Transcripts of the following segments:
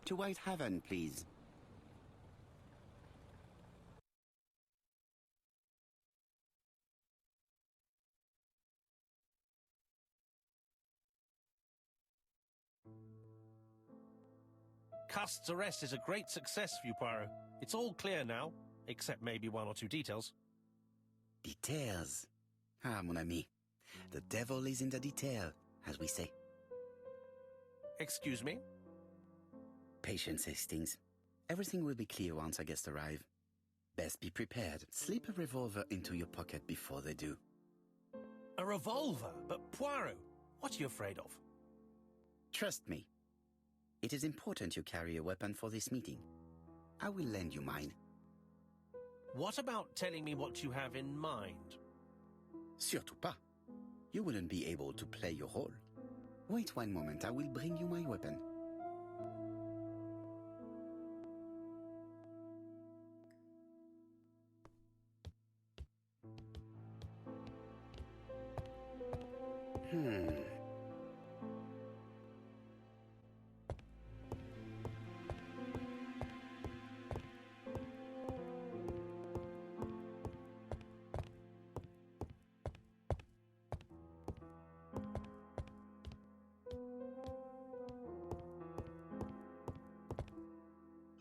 To White Haven, please. Cust's arrest is a great success for you, Poirot. It's all clear now, except maybe one or two details. Details. Ah, mon ami. The devil is in the detail, as we say. Excuse me? Patience, Hastings. Everything will be clear once our guests arrive. Best be prepared. Slip a revolver into your pocket before they do. A revolver? But Poirot, what are you afraid of? Trust me. It is important you carry a weapon for this meeting. I will lend you mine. What about telling me what you have in mind? Surtout pas. You wouldn't be able to play your role. Wait one moment, I will bring you my weapon.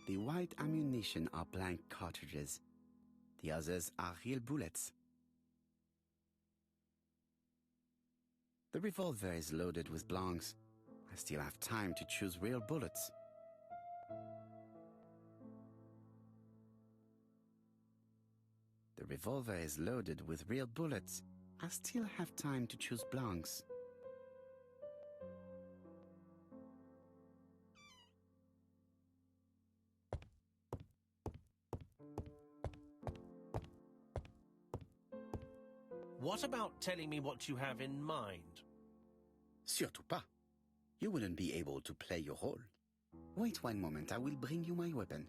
The white ammunition are blank cartridges. The others are real bullets. The revolver is loaded with blancs. I still have time to choose real bullets. The revolver is loaded with real bullets. I still have time to choose blancs. What about telling me what you have in mind? Surtout pas. You wouldn't be able to play your role. Wait one moment, I will bring you my weapon.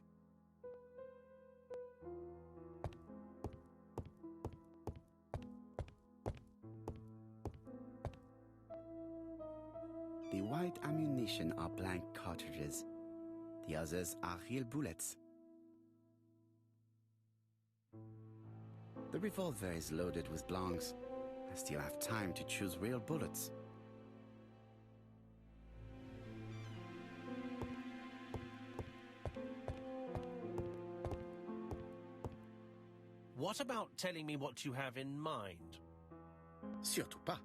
The white ammunition are blank cartridges. The others are real bullets. The revolver is loaded with blancs. I still have time to choose real bullets. What about telling me what you have in mind? Surtout pas.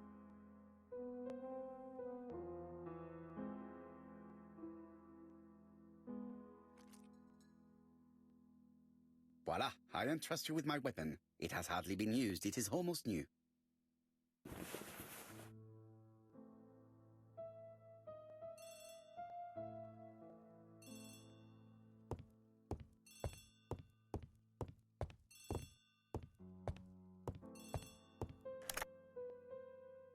Voila, I entrust you with my weapon. It has hardly been used, it is almost new.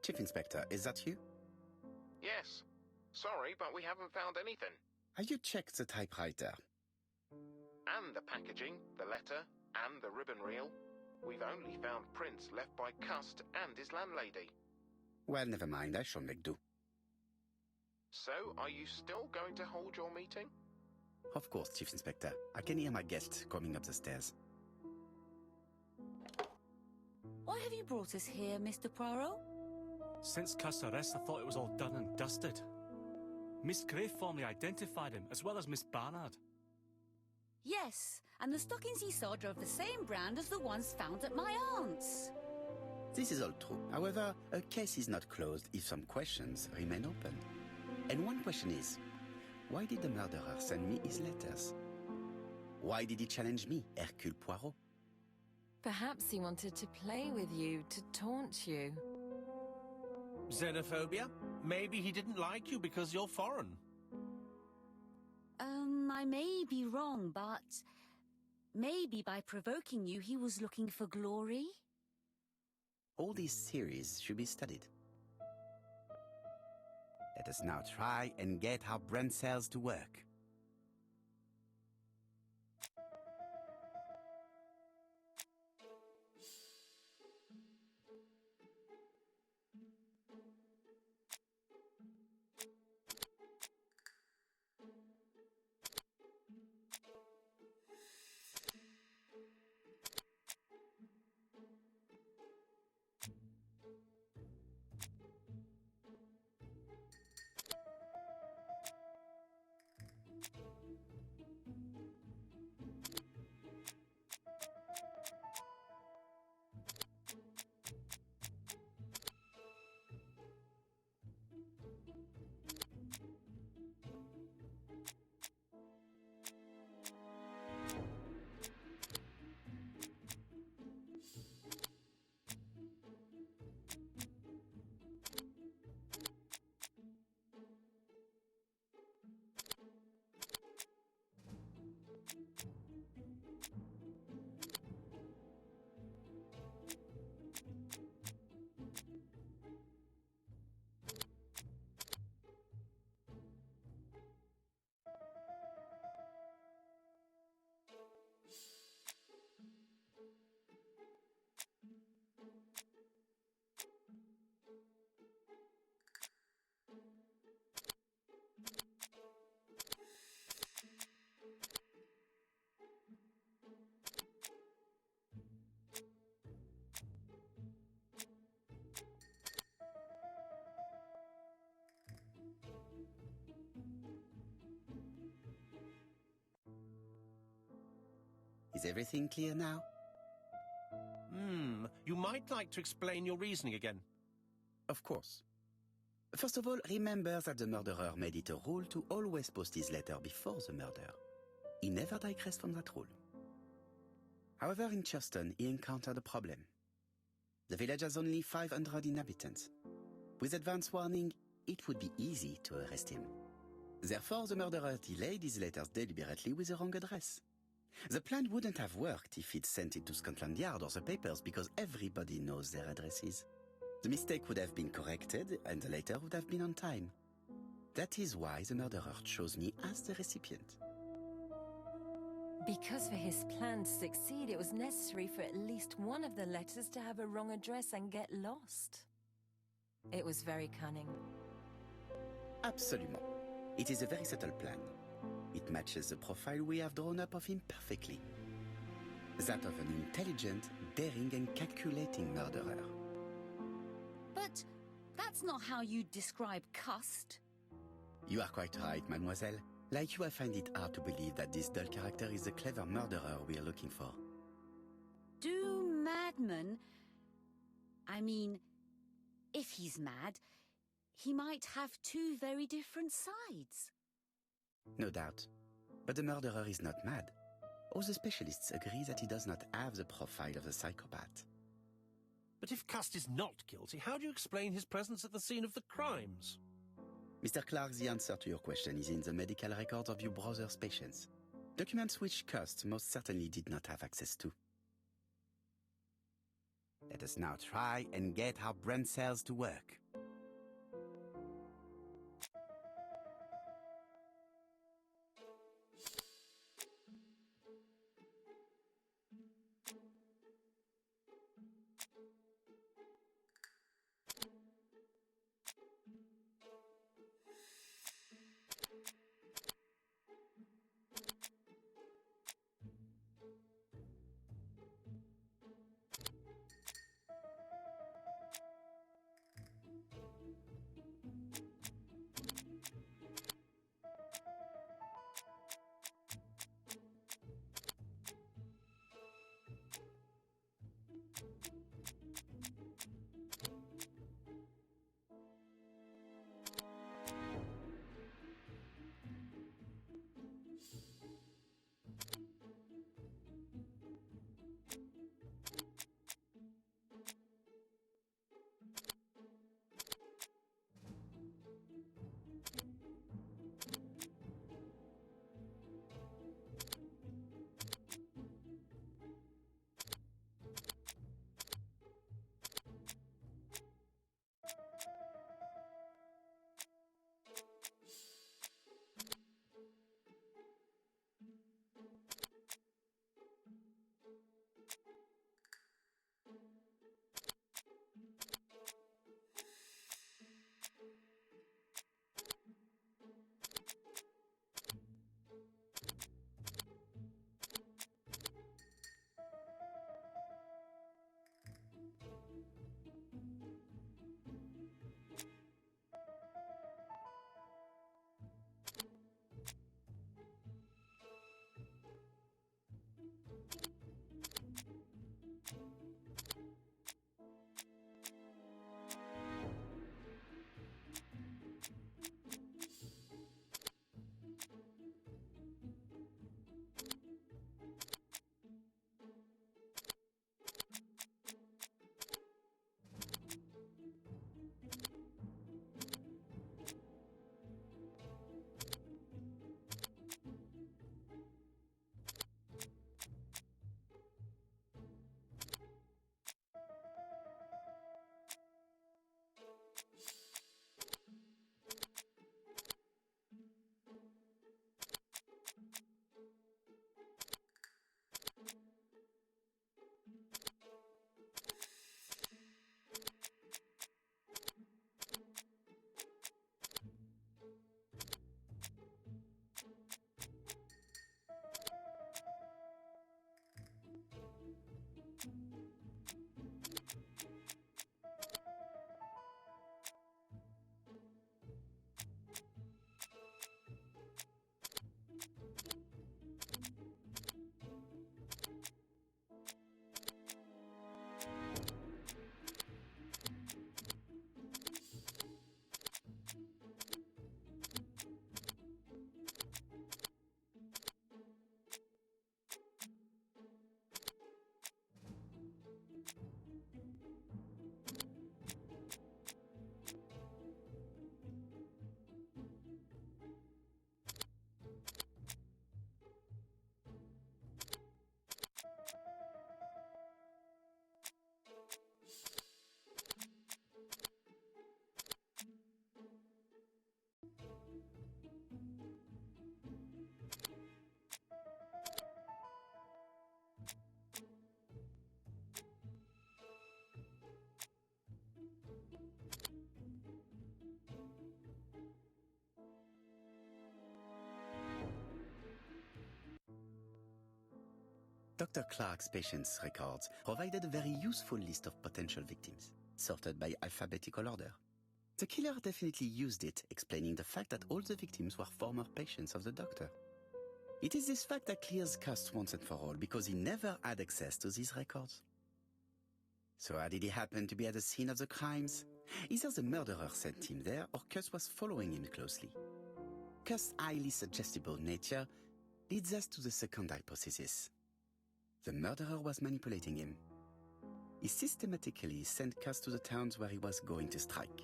Chief Inspector, is that you? Yes. Sorry, but we haven't found anything. Have you checked the typewriter? And the packaging, the letter, and the ribbon reel. We've only found prints left by Cust and his landlady. Well, never mind, I shall make do. So, are you still going to hold your meeting? Of course, Chief Inspector. I can hear my guest coming up the stairs. Why have you brought us here, Mr. Poirot? Since Cust's arrest, I thought it was all done and dusted. Miss Gray formally identified him, as well as Miss Barnard. Yes, and the stockings he sold are of the same brand as the ones found at my aunt's. This is all true. However, a case is not closed if some questions remain open. And one question is, why did the murderer send me his letters? Why did he challenge me, Hercule Poirot? Perhaps he wanted to play with you, to taunt you. Xenophobia? Maybe he didn't like you because you're foreign. I may be wrong, but maybe by provoking you, he was looking for glory? All these theories should be studied. Let us now try and get our brain cells to work. everything clear now? You might like to explain your reasoning again. Of course. First of all, remember that the murderer made it a rule to always post his letter before the murder. He never digressed from that rule. However, in Churston, he encountered a problem. The village has only 500 inhabitants. With advance warning, it would be easy to arrest him. Therefore, the murderer delayed his letters deliberately with the wrong address. The plan wouldn't have worked if he'd sent it to Scotland Yard or the papers because everybody knows their addresses. The mistake would have been corrected and the letter would have been on time. That is why the murderer chose me as the recipient. Because for his plan to succeed, it was necessary for at least one of the letters to have a wrong address and get lost. It was very cunning. Absolument. It is a very subtle plan. It matches the profile we have drawn up of him perfectly. That of an intelligent, daring and calculating murderer. But that's not how you describe Cust. You are quite right, mademoiselle. Like you, I find it hard to believe that this dull character is the clever murderer we are looking for. Do madmen... I mean, if he's mad, he might have two very different sides. No doubt. But the murderer is not mad. All the specialists agree that he does not have the profile of a psychopath. But if Cust is not guilty, how do you explain his presence at the scene of the crimes? Mr. Clark, the answer to your question is in the medical records of your brother's patients. Documents which Cust most certainly did not have access to. Let us now try and get our brain cells to work. Dr. Clark's patient's records provided a very useful list of potential victims, sorted by alphabetical order. The killer definitely used it, explaining the fact that all the victims were former patients of the doctor. It is this fact that clears Cust once and for all, because he never had access to these records. So how did he happen to be at the scene of the crimes? Either the murderer sent him there, or Cust was following him closely. Cust's highly suggestible nature leads us to the second hypothesis. The murderer was manipulating him. He systematically sent Cust to the towns where he was going to strike,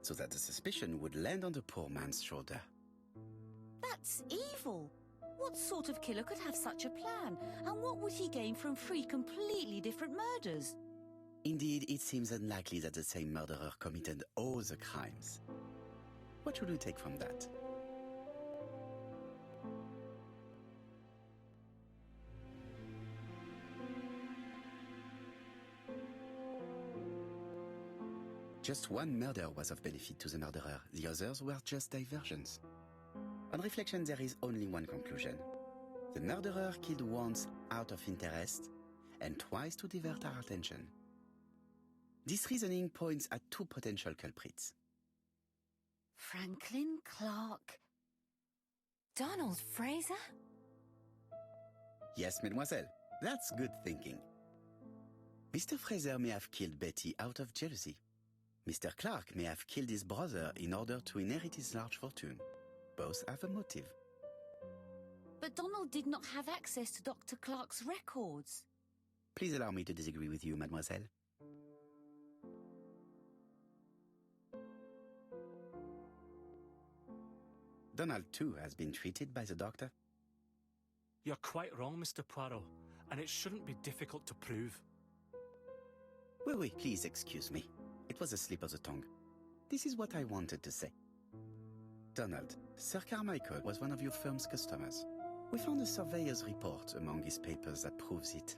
so that the suspicion would land on the poor man's shoulder. That's evil. What sort of killer could have such a plan? And what would he gain from 3 completely different murders? Indeed, it seems unlikely that the same murderer committed all the crimes. What should we take from that? Just one murder was of benefit to the murderer. The others were just diversions. On reflection, there is only one conclusion. The murderer killed once out of interest and twice to divert our attention. This reasoning points at 2 potential culprits. Franklin Clark. Donald Fraser? Yes, mademoiselle. That's good thinking. Mr. Fraser may have killed Betty out of jealousy. Mr. Clark may have killed his brother in order to inherit his large fortune. Both have a motive. But Donald did not have access to Dr. Clark's records. Please allow me to disagree with you, mademoiselle. Donald, too, has been treated by the doctor. You're quite wrong, Mr. Poirot, and it shouldn't be difficult to prove. Oui, please excuse me. It was a slip of the tongue. This is what I wanted to say. Donald, Sir Carmichael was one of your firm's customers. We found a surveyor's report among his papers that proves it.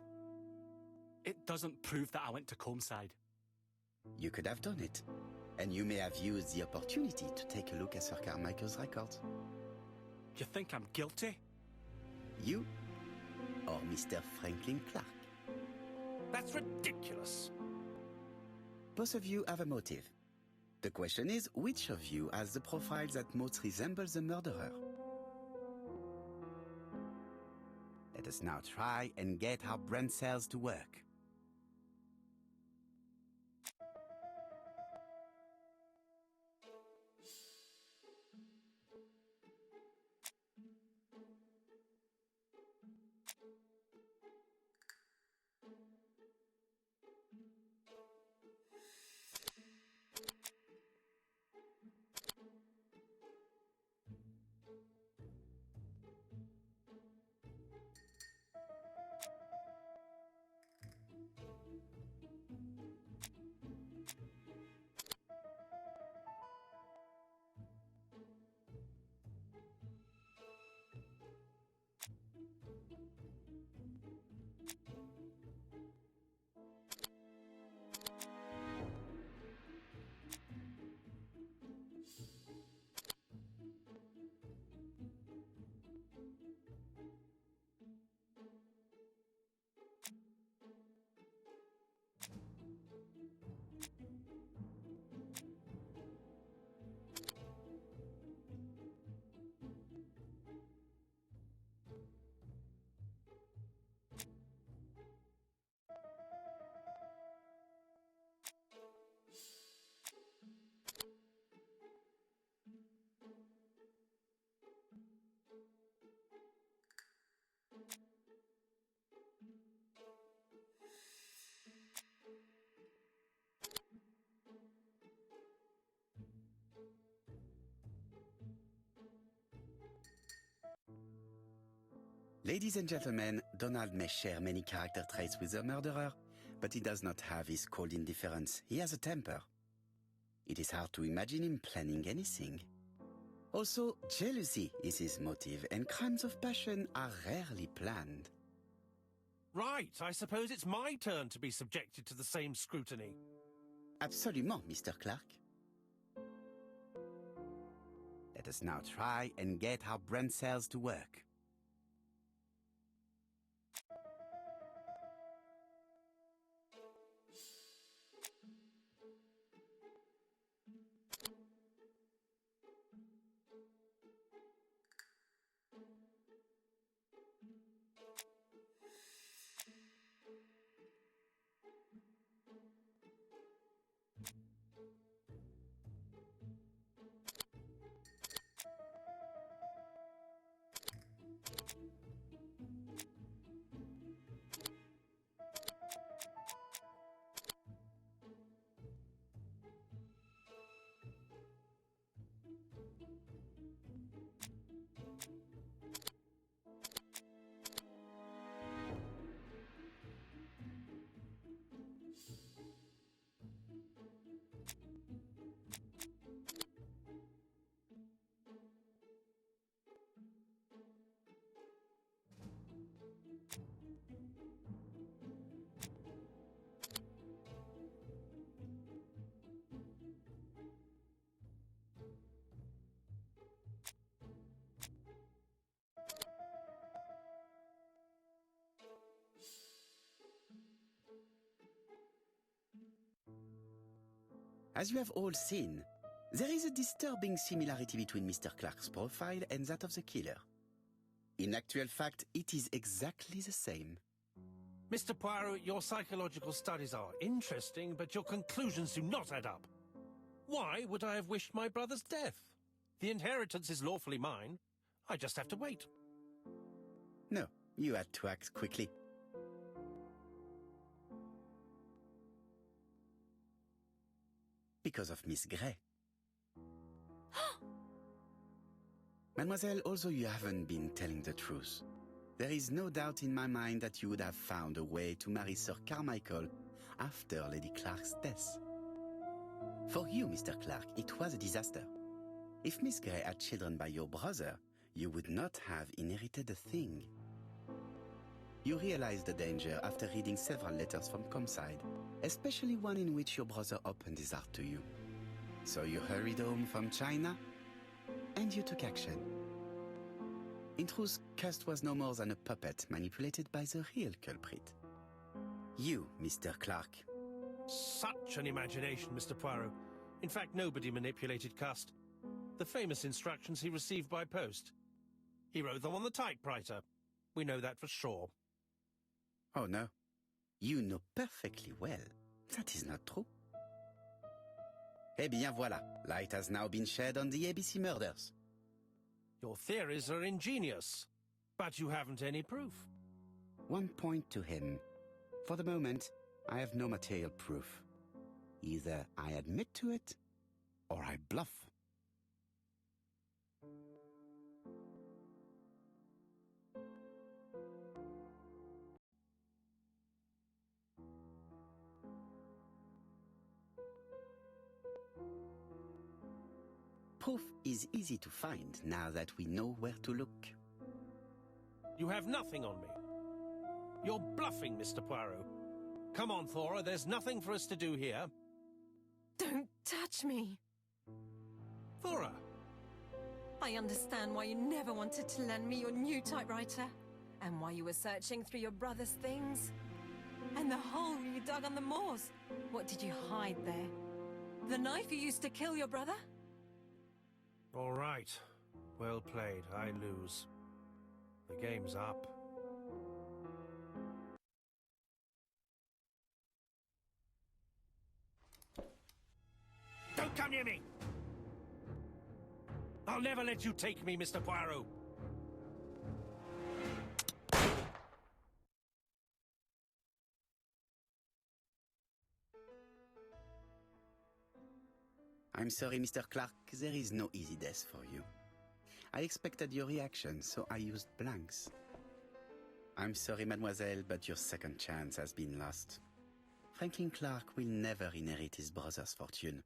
It doesn't prove that I went to Comeside. You could have done it. And you may have used the opportunity to take a look at Sir Carmichael's records. You think I'm guilty? You or Mr. Franklin Clark? That's ridiculous. Both of you have a motive. The question is, which of you has the profile that most resembles the murderer? Let us now try and get our brain cells to work. Ladies and gentlemen, Donald may share many character traits with the murderer, but he does not have his cold indifference. He has a temper. It is hard to imagine him planning anything. Also, jealousy is his motive, and crimes of passion are rarely planned. Right, I suppose it's my turn to be subjected to the same scrutiny. Absolument, Mr. Clark. Let us now try and get our brain cells to work. As you have all seen, there is a disturbing similarity between Mr. Clark's profile and that of the killer. In actual fact, it is exactly the same. Mr. Poirot, your psychological studies are interesting, but your conclusions do not add up. Why would I have wished my brother's death? The inheritance is lawfully mine. I just have to wait. No, you had to act quickly. Because of Miss Grey. Mademoiselle, although you haven't been telling the truth, there is no doubt in my mind that you would have found a way to marry Sir Carmichael after Lady Clark's death. For you, Mr. Clark, it was a disaster. If Miss Grey had children by your brother, you would not have inherited a thing. You realized the danger after reading several letters from Comside, especially one in which your brother opened his heart to you. So you hurried home from China, and you took action. In truth, Cust was no more than a puppet manipulated by the real culprit. You, Mr. Clark. Such an imagination, Mr. Poirot. In fact, nobody manipulated Cust. The famous instructions he received by post. He wrote them on the typewriter. We know that for sure. Oh no. You know perfectly well. That is not true. Eh bien voilà, light has now been shed on the ABC murders. Your theories are ingenious, but you haven't any proof. One point to him. For the moment, I have no material proof. Either I admit to it, or I bluff. Proof is easy to find now that we know where to look. You have nothing on me. You're bluffing, Mr. Poirot. Come on, Thora, there's nothing for us to do here. Don't touch me. Thora! I understand why you never wanted to lend me your new typewriter, and why you were searching through your brother's things. And the hole you dug on the moors. What did you hide there? The knife you used to kill your brother? All right. Well played. I lose. The game's up. Don't come near me! I'll never let you take me, Mr. Poirot. I'm sorry, Mr. Clark, there is no easy death for you. I expected your reaction, so I used blanks. I'm sorry, mademoiselle, but your second chance has been lost. Franklin Clark will never inherit his brother's fortune.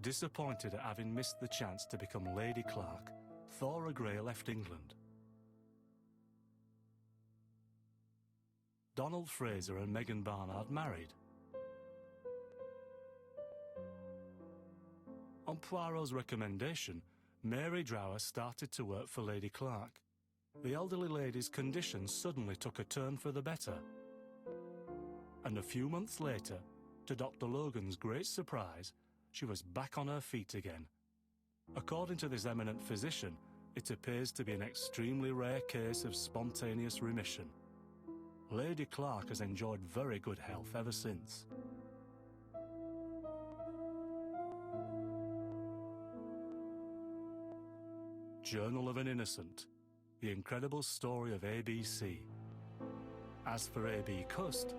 Disappointed at having missed the chance to become Lady Clark, Thora Grey left England. Donald Fraser and Megan Barnard married. On Poirot's recommendation, Mary Drower started to work for Lady Clark. The elderly lady's condition suddenly took a turn for the better. And a few months later, to Dr. Logan's great surprise, she was back on her feet again. According to this eminent physician, it appears to be an extremely rare case of spontaneous remission. Lady Clark has enjoyed very good health ever since. Journal of an Innocent, the incredible story of ABC. As for A.B. Cust,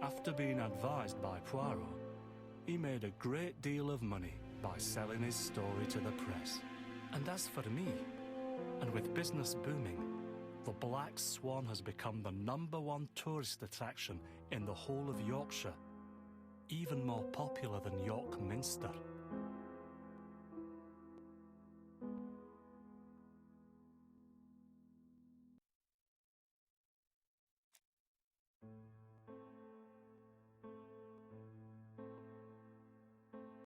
after being advised by Poirot, he made a great deal of money by selling his story to the press. And as for me, and with business booming, the Black Swan has become the #1 tourist attraction in the whole of Yorkshire, even more popular than York Minster.